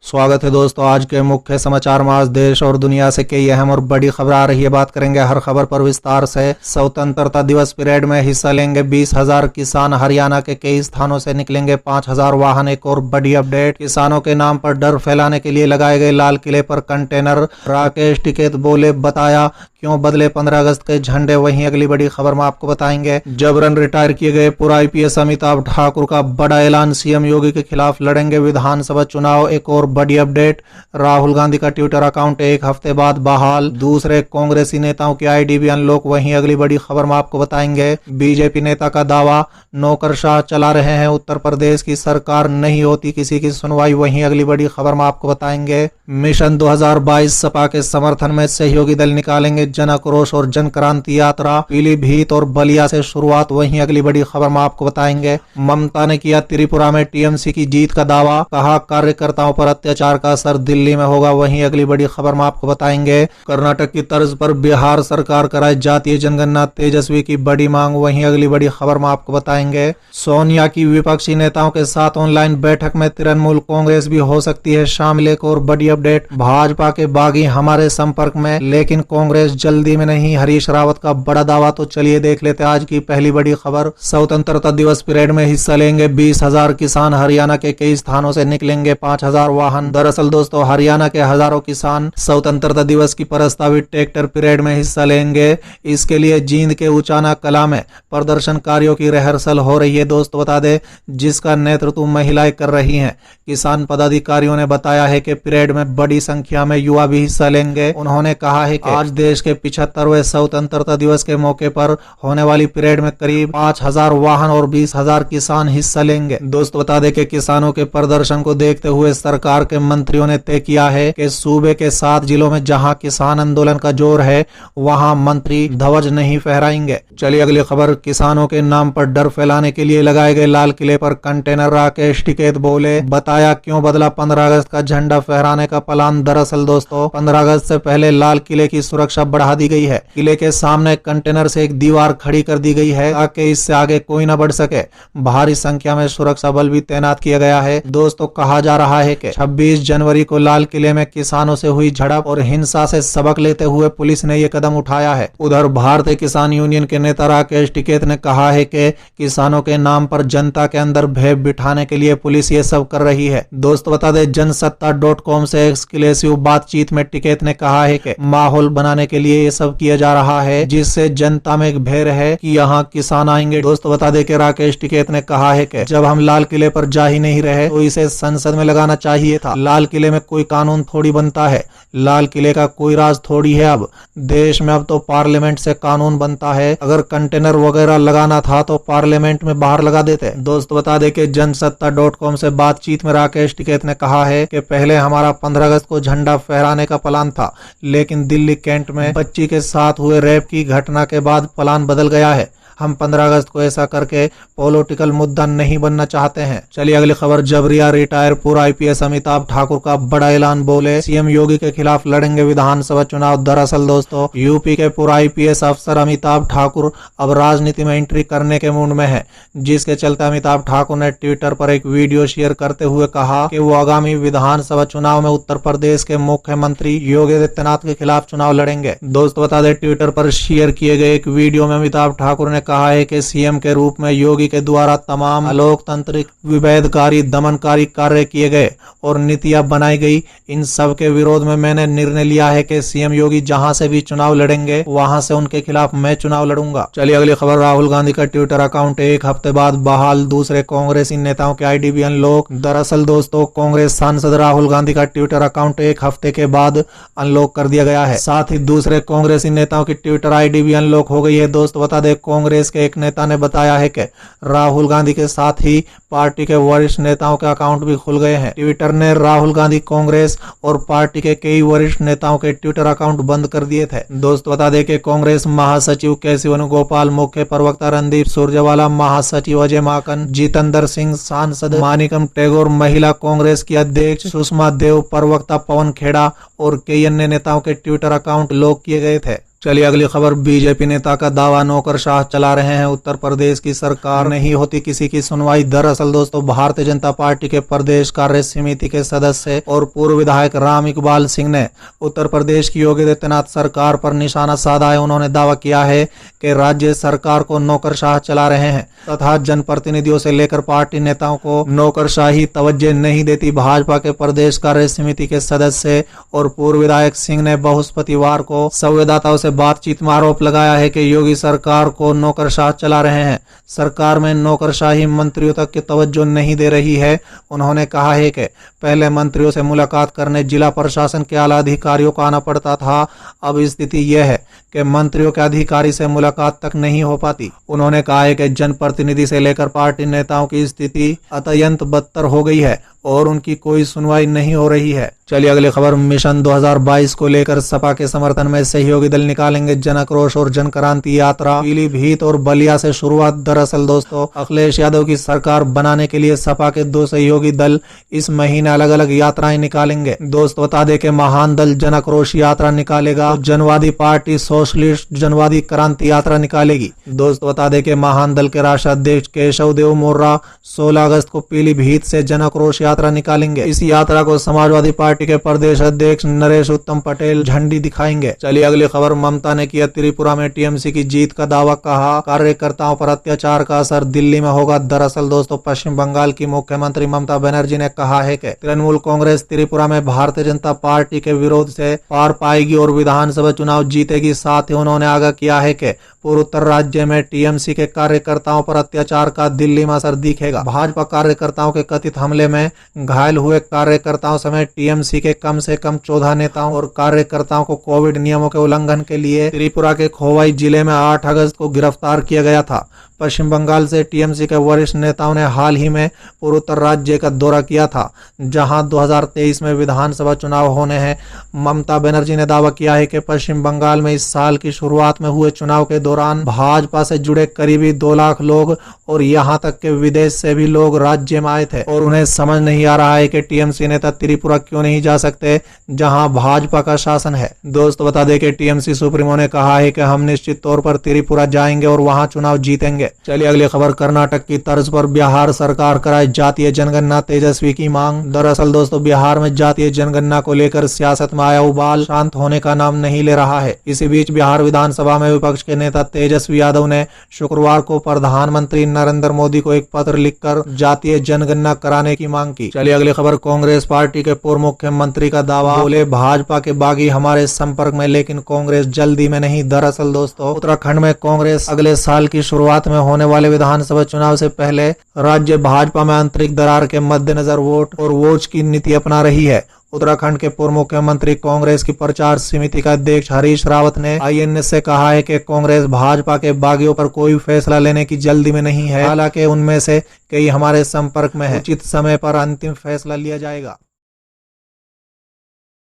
स्वागत है दोस्तों। आज के मुख्य समाचार में आज देश और दुनिया से कई अहम और बड़ी खबर आ रही है। बात करेंगे हर खबर पर विस्तार से। स्वतंत्रता दिवस परेड में हिस्सा लेंगे 20,000 किसान। हरियाणा के कई स्थानों से निकलेंगे 5,000 वाहन। एक और बड़ी अपडेट, किसानों के नाम पर डर फैलाने के लिए लगाए गए लाल किले पर कंटेनर। राकेश टिकैत बोले, बताया क्यों बदले 15 अगस्त के झंडे। वहीं अगली बड़ी खबर में आपको बताएंगे, जबरन रिटायर किए गए पूर्व IPS अमिताभ ठाकुर का बड़ा ऐलान। CM योगी के खिलाफ लड़ेंगे विधानसभा चुनाव। एक और बड़ी अपडेट, राहुल गांधी का ट्विटर अकाउंट एक हफ्ते बाद बहाल। दूसरे कांग्रेसी नेताओं की ID भी अनलॉक। वहीं अगली बड़ी खबर में आपको बताएंगे, BJP नेता का दावा, नौकरशाह चला रहे हैं उत्तर प्रदेश की सरकार, नहीं होती किसी की सुनवाई। वहीं अगली बड़ी खबर में आपको बताएंगे, मिशन 2022 सपा के समर्थन में सहयोगी दल निकालेंगे जन आक्रोश और जन क्रांति यात्रा। पीलीभीत और बलिया से शुरुआत। वहीं अगली बड़ी खबर में आपको बताएंगे, ममता ने किया त्रिपुरा में TMC की जीत का दावा, कहा कार्यकर्ताओं पर अत्याचार का असर दिल्ली में होगा। वहीं अगली बड़ी खबर में आपको बताएंगे, कर्नाटक की तर्ज पर बिहार सरकार कराए जातीय जनगणना, तेजस्वी की बड़ी मांग। वहीं अगली बड़ी खबर में आपको बताएंगे, सोनिया की विपक्षी नेताओं के साथ ऑनलाइन बैठक में तृणमूल कांग्रेस भी हो सकती है शामिल। एक और बड़ी अपडेट, भाजपा के बागी हमारे संपर्क में लेकिन कांग्रेस जल्दी में नहीं, हरीश रावत का बड़ा दावा। तो चलिए देख लेते हैं आज की पहली बड़ी खबर। स्वतंत्रता दिवस परेड में हिस्सा लेंगे 20,000 किसान। हरियाणा के कई स्थानों से निकलेंगे 5,000 वाहन। दरअसल दोस्तों, हरियाणा के हजारों किसान स्वतंत्रता दिवस की प्रस्तावित ट्रैक्टर परेड में हिस्सा लेंगे। इसके लिए जींद के उचाना कला में प्रदर्शनकारियों की रिहर्सल हो रही है दोस्तों, बता दे, जिसका नेतृत्व महिलाएं कर रही हैं। किसान पदाधिकारियों ने बताया है कि परेड में बड़ी संख्या में युवा भी हिस्सा लेंगे। उन्होंने कहा है कि आज देश के 75वें स्वतंत्रता दिवस के मौके पर होने वाली परेड में करीब 5,000 वाहन और 20,000 किसान हिस्सा लेंगे। दोस्तों बता दें कि किसानों के प्रदर्शन को देखते हुए सरकार के मंत्रियों ने तय किया है कि सूबे के 7 जिलों में जहां किसान आंदोलन का जोर है वहां मंत्री ध्वज नहीं फहराएंगे। चलिए अगली खबर, किसानों के नाम पर डर फैलाने के लिए लगाए गए लाल किले पर कंटेनर। राकेश टिकैत बोले, बताया क्यों बदला 15 अगस्त का झंडा फहराने का प्लान। दरअसल दोस्तों, 15 अगस्त से पहले लाल किले की सुरक्षा बढ़ा दी गई है। किले के सामने कंटेनर से एक दीवार खड़ी कर दी गई है ताकि इससे आगे कोई न बढ़ सके। भारी संख्या में सुरक्षा बल भी तैनात किया गया है। दोस्तों कहा जा रहा है कि 26 जनवरी को लाल किले में किसानों से हुई झड़प और हिंसा से सबक लेते हुए पुलिस ने यह कदम उठाया है। उधर भारतीय किसान यूनियन के नेता राकेश टिकैत ने कहा है कि किसानों के नाम पर जनता के अंदर भय बिठाने के लिए पुलिस ये सब कर रही है। दोस्तों बता दें, जनसत्ता.com से एक्सक्लूसिव बातचीत में टिकैत ने कहा है कि माहौल बनाने के लिए ये सब किया जा रहा है जिससे जनता में एक भय रहे कि यहाँ किसान आएंगे। दोस्तों बता दें कि राकेश टिकैत ने कहा है कि जब हम लाल किले पर जा ही नहीं रहे तो इसे संसद में लगाना चाहिए था। लाल किले में कोई कानून थोड़ी बनता है, लाल किले का कोई राज थोड़ी है। अब देश में अब तो पार्लियामेंट से कानून बनता है। अगर कंटेनर वगैरह लगाना था तो पार्लियामेंट में बाहर लगा देते। दोस्तों बता दें कि जनसत्ता.com से बातचीत में राकेश टिकैत ने कहा है कि पहले हमारा 15 अगस्त को झंडा फहराने का प्लान था, लेकिन दिल्ली कैंट में बच्ची के साथ हुए रेप की घटना के बाद प्लान बदल गया है। हम 15 अगस्त को ऐसा करके पॉलिटिकल मुद्दा नहीं बनना चाहते हैं। चलिए अगली खबर, जबरिया रिटायर पूर्व IPS अमिताभ ठाकुर का बड़ा ऐलान। बोले, CM योगी के खिलाफ लड़ेंगे विधानसभा चुनाव। दरअसल दोस्तों, यूपी के पूर्व IPS अफसर अमिताभ ठाकुर अब राजनीति में एंट्री करने के मूड में है, जिसके चलते अमिताभ ठाकुर ने ट्विटर पर एक वीडियो शेयर करते हुए कहा कि वो आगामी विधानसभा चुनाव में उत्तर प्रदेश के मुख्यमंत्री योगी आदित्यनाथ के खिलाफ चुनाव लड़ेंगे। दोस्तों बता दें, ट्विटर पर शेयर किए गए एक वीडियो में अमिताभ ठाकुर ने कहा है कि CM के रूप में योगी के द्वारा तमाम अलोकतांत्रिक, विभेदकारी, दमनकारी कार्य किए गए और नीतियां बनाई गई। इन सब के विरोध में मैंने निर्णय लिया है कि CM योगी जहां से भी चुनाव लड़ेंगे वहां से उनके खिलाफ मैं चुनाव लड़ूंगा। चलिए अगली खबर, राहुल गांधी का ट्विटर अकाउंट एक हफ्ते बाद बहाल। दूसरे कांग्रेसी नेताओं के ID भी अनलॉक। दरअसल दोस्तों, कांग्रेस सांसद राहुल गांधी का ट्विटर अकाउंट एक हफ्ते के बाद अनलॉक कर दिया गया है। साथ ही दूसरे कांग्रेसी नेताओं की ट्विटर ID भी अनलॉक हो गई है। दोस्तों बता दें, कांग्रेस के एक नेता ने बताया है कि राहुल गांधी के साथ ही पार्टी के वरिष्ठ नेताओं के अकाउंट भी खुल गए हैं। ट्विटर ने राहुल गांधी, कांग्रेस और पार्टी के कई वरिष्ठ नेताओं के ट्विटर अकाउंट बंद कर दिए थे। दोस्तों बता दें कि कांग्रेस महासचिव केसी वेणुगोपाल, मुख्य प्रवक्ता रणदीप सुरजेवाला, महासचिव अजय माकन, जितेंद्र सिंह, सांसद मानिकम टैगोर, महिला कांग्रेस की अध्यक्ष सुषमा देव, प्रवक्ता पवन खेड़ा और कई अन्य नेताओं के ट्विटर अकाउंट लॉक किए गए थे। चलिए अगली खबर। बीजेपी नेता का दावा, नौकरशाह चला रहे हैं उत्तर प्रदेश की सरकार, नहीं होती किसी की सुनवाई। दरअसल दोस्तों, भारतीय जनता पार्टी के प्रदेश कार्य समिति के सदस्य और पूर्व विधायक राम इकबाल सिंह ने उत्तर प्रदेश की योगी आदित्यनाथ सरकार पर निशाना साधा है। उन्होंने दावा किया है कि राज्य सरकार को नौकरशाह चला रहे हैं तथा जनप्रतिनिधियों से लेकर पार्टी नेताओं को नौकरशाही तवज्जो नहीं देती। भाजपा के प्रदेश कार्य समिति के सदस्य और पूर्व विधायक सिंह ने बृहस्पतिवार को संवाददाताओं से बातचीत में आरोप लगाया है कि योगी सरकार को नौकरशाह चला रहे हैं। सरकार में नौकरशाही मंत्रियों तक की तवज्जो नहीं दे रही है। उन्होंने कहा है कि पहले मंत्रियों से मुलाकात करने जिला प्रशासन के आला अधिकारियों को आना पड़ता था, अब स्थिति यह है कि मंत्रियों के अधिकारी से मुलाकात तक नहीं हो पाती। उन्होंने कहा है कि जनप्रतिनिधि से लेकर पार्टी नेताओं की स्थिति अत्यंत बदतर हो गई है और उनकी कोई सुनवाई नहीं हो रही है। चलिए अगली खबर। मिशन 2022 को लेकर सपा के समर्थन में सहयोगी दल निकालेंगे जन आक्रोश और जन क्रांति यात्रा। पीलीभीत और बलिया से शुरुआत। दरअसल दोस्तों, अखिलेश यादव की सरकार बनाने के लिए सपा के 2 सहयोगी दल इस महीने अलग अलग यात्राएं निकालेंगे। दोस्तों बता दें कि महान दल जन आक्रोश यात्रा निकालेगा, तो जनवादी पार्टी सोशलिस्ट जनवादी क्रांति यात्रा निकालेगी। दोस्तों बता दें कि महान दल के राष्ट्रीय अध्यक्ष केशव देव मौर्य 16 अगस्त को पीलीभीत से जन आक्रोश यात्रा निकालेंगे। इस यात्रा को समाजवादी पार्टी के प्रदेश अध्यक्ष नरेश उत्तम पटेल झंडी दिखाएंगे। चलिए अगली खबर। ममता ने किया त्रिपुरा में टीएमसी की जीत का दावा, कहा कार्यकर्ताओं पर अत्याचार का असर दिल्ली में होगा। दरअसल दोस्तों, पश्चिम बंगाल की मुख्यमंत्री ममता बनर्जी ने कहा है कि तृणमूल कांग्रेस त्रिपुरा में भारतीय जनता पार्टी के विरोध से पार पाएगी और विधानसभा चुनाव जीतेगी। साथ ही उन्होंने आगाह किया है कि पूर्वोत्तर राज्य में टीएमसी के कार्यकर्ताओं पर अत्याचार का दिल्ली में असर दिखेगा। भाजपा कार्यकर्ताओं के कथित हमले में घायल हुए कार्यकर्ताओं समेत टीएमसी के कम से कम 14 नेताओं और कार्यकर्ताओं को कोविड नियमों के उल्लंघन के लिए त्रिपुरा के खोवाई जिले में 8 अगस्त को गिरफ्तार किया गया था। पश्चिम बंगाल से टीएमसी के वरिष्ठ नेताओं ने हाल ही में पूर्वोत्तर राज्य का दौरा किया था, जहां 2023 में विधानसभा चुनाव होने हैं। ममता बनर्जी ने दावा किया है कि पश्चिम बंगाल में इस साल की शुरुआत में हुए चुनाव के दौरान भाजपा से जुड़े करीबी 2 लाख लोग और यहां तक के विदेश से भी लोग राज्य में आए थे और उन्हें समझ नहीं आ रहा है कि टीएमसी नेता त्रिपुरा क्यों नहीं जा सकते जहां भाजपा का शासन है। दोस्तों बता दें कि टीएमसी सुप्रीमो ने कहा है कि हम निश्चित तौर पर त्रिपुरा जाएंगे और वहां चुनाव जीतेंगे। चलिए अगली खबर। कर्नाटक की तर्ज पर बिहार सरकार कराए जातीय जनगणना, तेजस्वी की मांग। दरअसल दोस्तों, बिहार में जातीय जनगणना को लेकर सियासत में आया उबाल शांत होने का नाम नहीं ले रहा है। इसी बीच बिहार विधानसभा में विपक्ष के नेता तेजस्वी यादव ने शुक्रवार को प्रधानमंत्री नरेंद्र मोदी को एक पत्र लिखकर जातीय जनगणना कराने की मांग की। चलिए अगली खबर। कांग्रेस पार्टी के पूर्व मुख्यमंत्री का दावा, बोले भाजपा के बागी हमारे संपर्क में लेकिन कांग्रेस जल्दी में नहीं। दरअसल दोस्तों, उत्तराखंड में कांग्रेस अगले साल की शुरुआत में होने वाले विधानसभा चुनाव से पहले राज्य भाजपा में आंतरिक दरार के मद्देनजर वोट और वोच की नीति अपना रही है। उत्तराखंड के पूर्व मुख्यमंत्री कांग्रेस की प्रचार समिति का अध्यक्ष हरीश रावत ने आईएनएस से कहा है कि कांग्रेस भाजपा के बागियों पर कोई फैसला लेने की जल्दी में नहीं है, हालांकि उनमें से कई हमारे संपर्क में है। उचित समय पर अंतिम फैसला लिया जाएगा।